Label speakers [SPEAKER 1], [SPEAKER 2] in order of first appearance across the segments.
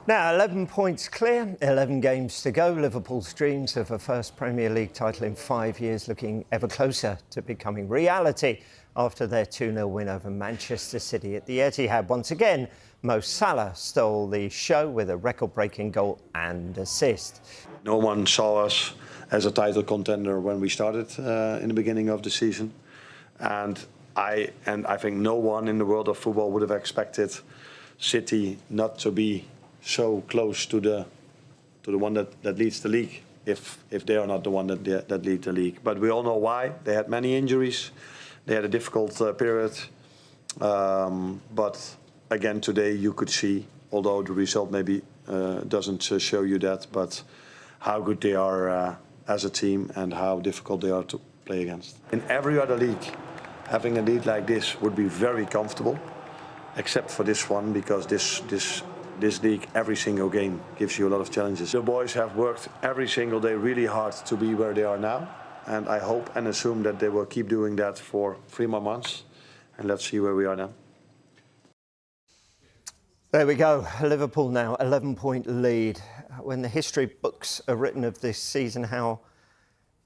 [SPEAKER 1] Now, 11 points clear, 11 games to go. Liverpool's dreams of a first Premier League title in 5 years looking ever closer to becoming reality after their 2-0 win over Manchester City at the Etihad. Once again, Mo Salah stole the show with a record-breaking goal and assist.
[SPEAKER 2] No one saw us as a title contender when we started in the beginning of the season. And I think no one in the world of football would have expected City not to be so close to the one that leads the league, if they are not the one that lead the league. But we all know why. They had many injuries. They had a difficult period. But again, today you could see, although the result maybe doesn't show you that, but how good they are as a team and how difficult they are to play against. In every other league, having a lead like this would be very comfortable, except for this one, because this league, every single game gives you a lot of challenges. The boys have worked every single day really hard to be where they are now, and I hope and assume that they will keep doing that for 3 more months, and let's see where we are now.
[SPEAKER 1] There we go, Liverpool now, 11-point lead. When the history books are written of this season, how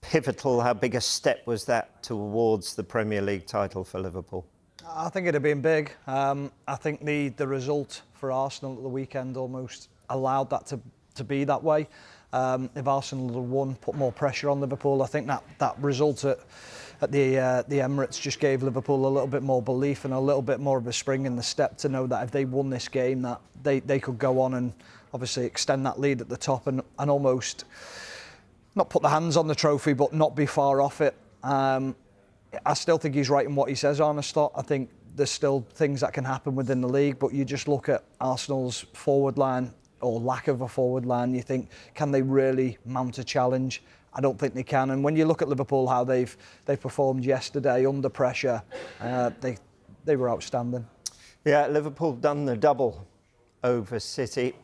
[SPEAKER 1] pivotal, how big a step was that towards the Premier League title for Liverpool?
[SPEAKER 3] I think it'd have been big. I think the result for Arsenal at the weekend almost allowed that to be that way. If Arsenal had won, put more pressure on Liverpool. I think that result at the Emirates just gave Liverpool a little bit more belief and a little bit more of a spring in the step to know that if they won this game, that they could go on and obviously extend that lead at the top and almost not put their hands on the trophy, but not be far off it. I still think he's right in what he says, Arne Slot. I think there's still things that can happen within the league, but you just look at Arsenal's forward line or lack of a forward line, you think, can they really mount a challenge? I don't think they can. And when you look at Liverpool, how they've performed yesterday under pressure, they were outstanding.
[SPEAKER 1] Yeah, Liverpool done the double over City.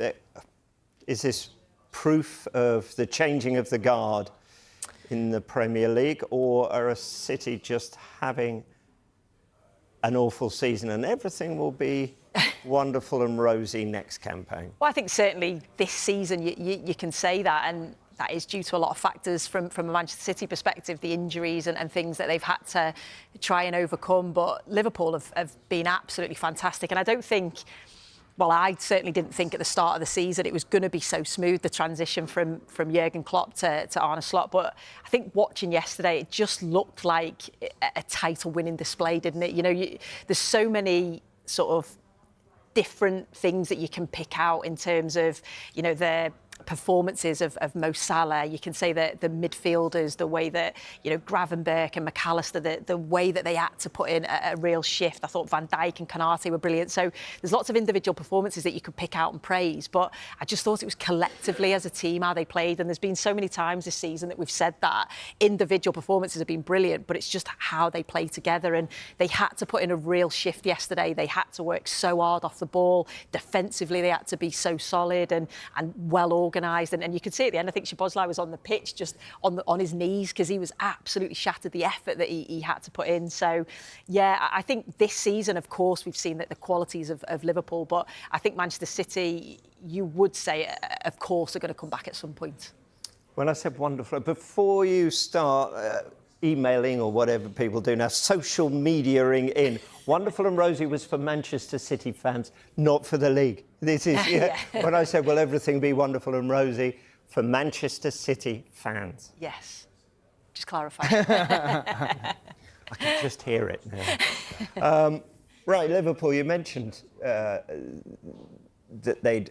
[SPEAKER 1] Is this proof of the changing of the guard in the Premier League, or are a City just having an awful season and everything will be wonderful and rosy next campaign?
[SPEAKER 4] Well, I think certainly this season you can say that, and that is due to a lot of factors from a Manchester City perspective, the injuries and things that they've had to try and overcome. But Liverpool have been absolutely fantastic, and I don't think... Well, I certainly didn't think at the start of the season it was going to be so smooth, the transition from Jurgen Klopp to Arne Slot. But I think watching yesterday, it just looked like a title-winning display, didn't it? You know, there's so many sort of different things that you can pick out in terms of, you know, the performances of Mo Salah. You can say that the midfielders, the way that, you know, Gravenberch and McAllister, the way that they had to put in a real shift. I thought Van Dijk and Konate were brilliant. So there's lots of individual performances that you could pick out and praise, but I just thought it was collectively as a team how they played. And there's been so many times this season that we've said that individual performances have been brilliant, but it's just how they play together. And they had to put in a real shift yesterday. They had to work so hard off the ball. Defensively, they had to be so solid and well organised, and you could see at the end, I think Szoboszlai was on the pitch just on his knees because he was absolutely shattered, the effort that he had to put in. So yeah, I think this season, of course, we've seen that the qualities of Liverpool, but I think Manchester City, you would say, of course, are going to come back at some point.
[SPEAKER 1] When I said wonderful, before you start emailing or whatever people do now, social mediaing in, wonderful and rosy was for Manchester City fans, not for the league. This is, yeah. When I said, will everything be wonderful and rosy, for Manchester City fans.
[SPEAKER 4] Yes, just clarify.
[SPEAKER 1] I can just hear it now. Right, Liverpool, you mentioned that they'd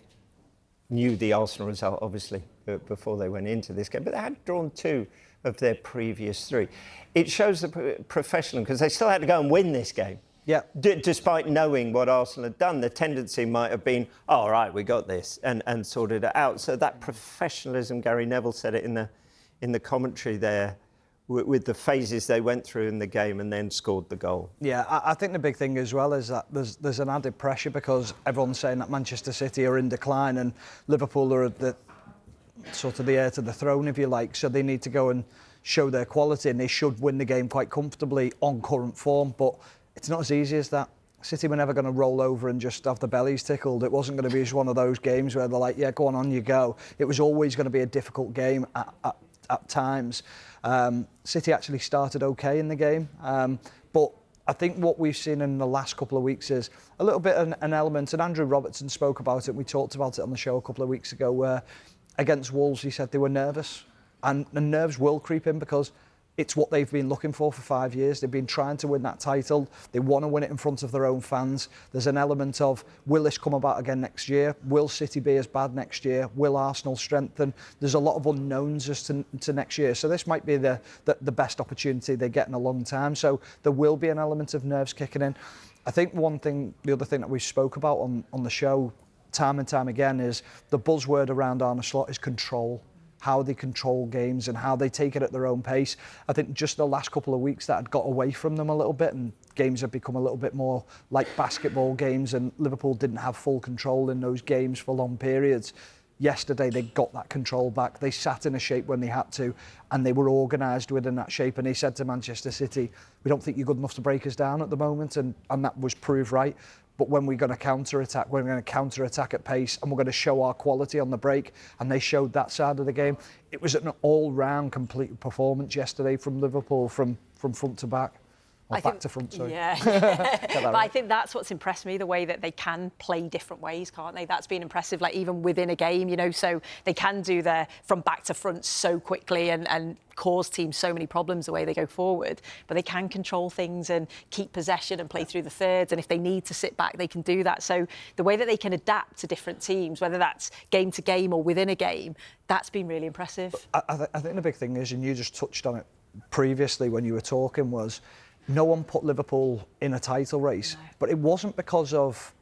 [SPEAKER 1] knew the Arsenal result, obviously, before they went into this game, but they had drawn 2 of their previous 3. It shows the professional, because they still had to go and win this game. Yeah. Despite knowing what Arsenal had done, the tendency might have been, oh, all right, we got this, and sorted it out. So that professionalism, Gary Neville said it in the commentary there, with the phases they went through in the game and then scored the goal. Yeah,
[SPEAKER 3] I think the big thing as well is that there's an added pressure because everyone's saying that Manchester City are in decline and Liverpool are at the sort of the heir to the throne, if you like, so they need to go and show their quality and they should win the game quite comfortably on current form, but it's not as easy as that. City were never going to roll over and just have the bellies tickled. It wasn't going to be just one of those games where they're like, yeah, go on you go. It was always going to be a difficult game at times. City actually started okay in the game, but I think what we've seen in the last couple of weeks is a little bit an element, and Andrew Robertson spoke about it, we talked about it on the show a couple of weeks ago, where against Wolves he said they were nervous, and the nerves will creep in because it's what they've been looking for 5 years. They've been trying to win that title. They want to win it in front of their own fans. There's an element of, will this come about again next year? Will City be as bad next year? Will Arsenal strengthen? There's a lot of unknowns as to next year. So this might be the best opportunity they get in a long time. So there will be an element of nerves kicking in. I think the other thing that we spoke about on the show time and time again is the buzzword around Arne Slot is control. How they control games and how they take it at their own pace. I think just the last couple of weeks that had got away from them a little bit, and games have become a little bit more like basketball games, and Liverpool didn't have full control in those games for long periods. Yesterday they got that control back. They sat in a shape when they had to, and they were organised within that shape. And they said to Manchester City, we don't think you're good enough to break us down at the moment, and that was proved right. But when we're going to counter-attack at pace, and we're going to show our quality on the break, and they showed that side of the game. It was an all-round complete performance yesterday from Liverpool, from front to back. Or back to front, sorry.
[SPEAKER 4] Yeah. But I think that's what's impressed me, the way that they can play different ways, can't they? That's been impressive, like even within a game, you know, so they can do their from back to front so quickly and cause teams so many problems the way they go forward. But they can control things and keep possession and play through the thirds. And if they need to sit back, they can do that. So the way that they can adapt to different teams, whether that's game to game or within a game, that's been really impressive.
[SPEAKER 3] I think the big thing is, and you just touched on it previously when you were talking, was no one put Liverpool in a title race, but it wasn't because of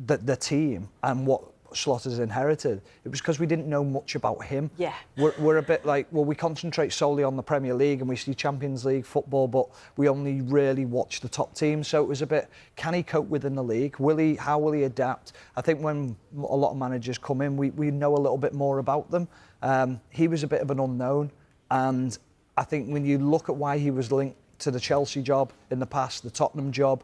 [SPEAKER 3] the team and what Slot has inherited. It was because we didn't know much about him.
[SPEAKER 4] Yeah.
[SPEAKER 3] We're a bit like, well, we concentrate solely on the Premier League and we see Champions League football, but we only really watch the top teams. So it was a bit, can he cope within the league? How will he adapt? I think when a lot of managers come in, we know a little bit more about them. He was a bit of an unknown, and I think when you look at why he was linked to the Chelsea job in the past, the Tottenham job,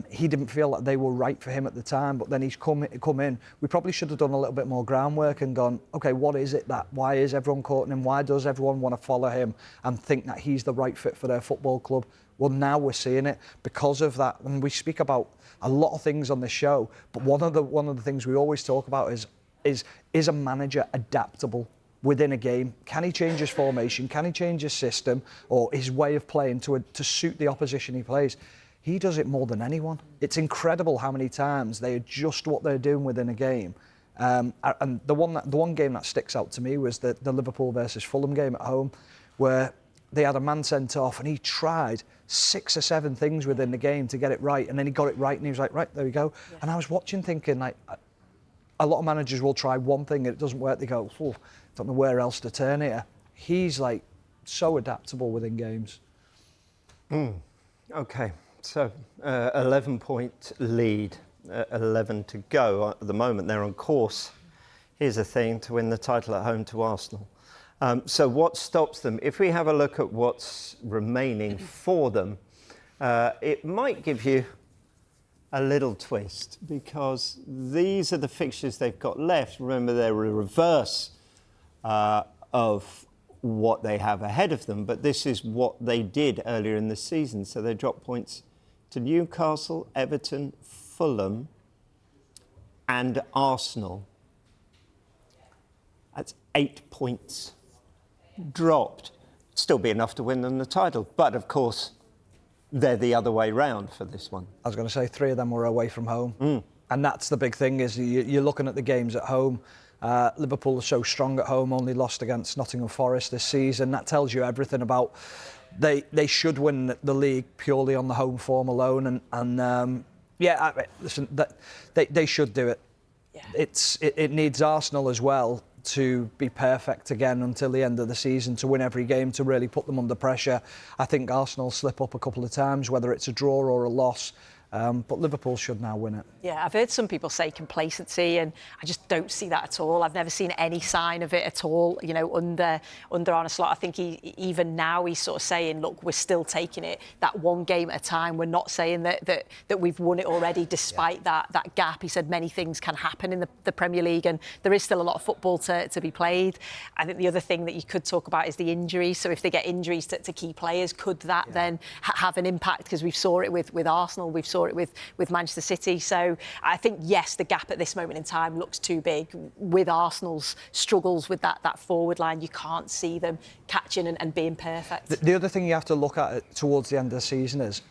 [SPEAKER 3] he didn't feel like they were right for him at the time, but then he's come in. We probably should have done a little bit more groundwork and gone, okay, what is it why is everyone courting him? Why does everyone want to follow him and think that he's the right fit for their football club? Well, now we're seeing it because of that. And we speak about a lot of things on this show, but one of the things we always talk about is a manager adaptable within a game? Can he change his formation? Can he change his system or his way of playing to suit the opposition he plays? He does it more than anyone. It's incredible how many times they adjust what they're doing within a game. And the one game that sticks out to me was the Liverpool versus Fulham game at home, where they had a man sent off and he tried 6 or 7 things within the game to get it right, and then he got it right and he was like, right, there we go. Yeah. And I was watching thinking, like, a lot of managers will try one thing and it doesn't work, they go, oh, don't know where else to turn here. He's like so adaptable within games.
[SPEAKER 1] Okay, so 11-point lead, 11 to go at the moment. They're on course, here's the thing, to win the title at home to Arsenal. So what stops them? If we have a look at what's remaining for them, it might give you a little twist, because these are the fixtures they've got left. Remember, they're a reverse of what they have ahead of them, but this is what they did earlier in the season. So they dropped points to Newcastle, Everton, Fulham and Arsenal. That's 8 points dropped. Still be enough to win them the title, but of course they're the other way round for this one.
[SPEAKER 3] I was going to say 3 of them were away from home. And that's the big thing, is you're looking at the games at home. Liverpool are so strong at home, only lost against Nottingham Forest this season. That tells you everything about they should win the league purely on the home form alone. Listen, they should do it. Yeah. It needs Arsenal as well to be perfect again until the end of the season, to win every game, to really put them under pressure. I think Arsenal slip up a couple of times, whether it's a draw or a loss. But Liverpool should now win it.
[SPEAKER 4] Yeah, I've heard some people say complacency, and I just don't see that at all. I've never seen any sign of it at all, you know, under Arne Slot. I think even now he's sort of saying, look, we're still taking it that one game at a time. We're not saying that we've won it already, despite that gap. He said many things can happen in the Premier League, and there is still a lot of football to be played. I think the other thing that you could talk about is the injuries. So if they get injuries to key players, could that then have an impact? Because we saw it with Arsenal, we saw it with Manchester City. So I think, yes, the gap at this moment in time looks too big. With Arsenal's struggles with that forward line, you can't see them catching and being perfect.
[SPEAKER 3] The other thing you have to look at towards the end of the season is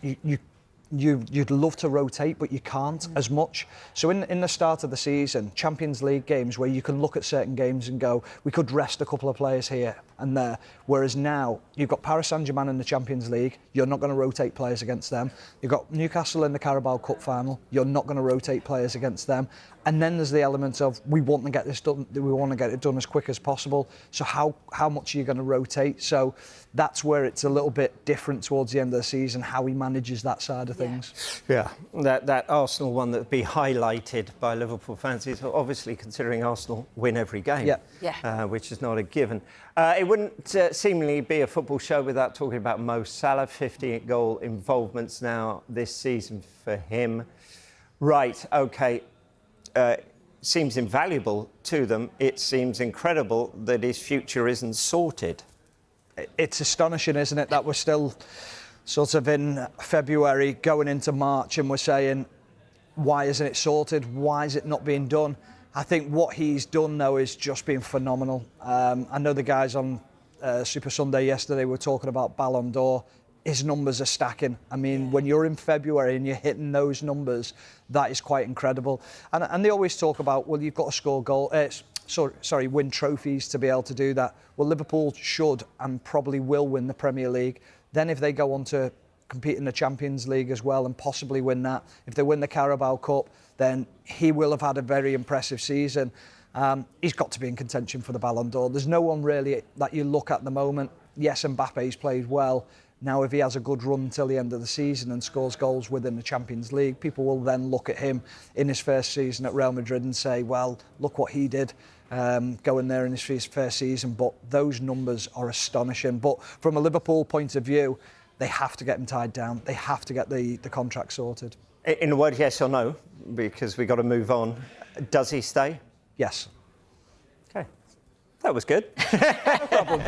[SPEAKER 3] you'd love to rotate, but you can't as much. So in the start of the season, Champions League games where you can look at certain games and go, we could rest a couple of players here and there. Whereas now, you've got Paris Saint-Germain in the Champions League, you're not going to rotate players against them. You've got Newcastle in the Carabao Cup final, you're not going to rotate players against them. And then there's the element of, we want to get this done, we want to get it done as quick as possible. So how much are you going to rotate? So that's where it's a little bit different towards the end of the season, how he manages that side of things.
[SPEAKER 1] Yeah, that Arsenal one that would be highlighted by Liverpool fans is obviously considering Arsenal win every game, which is not a given. It wouldn't seemingly be a football show without talking about Mo Salah. 58 goal involvements now this season for him. Right, OK. Seems invaluable to them. It seems incredible that his future isn't sorted.
[SPEAKER 3] It's astonishing, isn't it, that we're still sort of in February going into March and we're saying, why isn't it sorted? Why is it not being done? I think what he's done, though, is just been phenomenal. I know the guys on Super Sunday yesterday were talking about Ballon d'Or. His numbers are stacking. I mean, when you're in February and you're hitting those numbers, that is quite incredible. And they always talk about, well, you've got to score win trophies to be able to do that. Well, Liverpool should and probably will win the Premier League. Then if they go on to compete in the Champions League as well and possibly win that, if they win the Carabao Cup, then he will have had a very impressive season. He's got to be in contention for the Ballon d'Or. There's no one really that you look at the moment. Yes, Mbappe's played well. Now, if he has a good run until the end of the season and scores goals within the Champions League, people will then look at him in his first season at Real Madrid and say, well, look what he did going there in his first season. But those numbers are astonishing. But from a Liverpool point of view, they have to get him tied down. They have to get the contract sorted.
[SPEAKER 1] In a word, yes or no, because we've got to move on. Does he stay?
[SPEAKER 3] Yes.
[SPEAKER 1] OK. That was good.
[SPEAKER 3] No problem.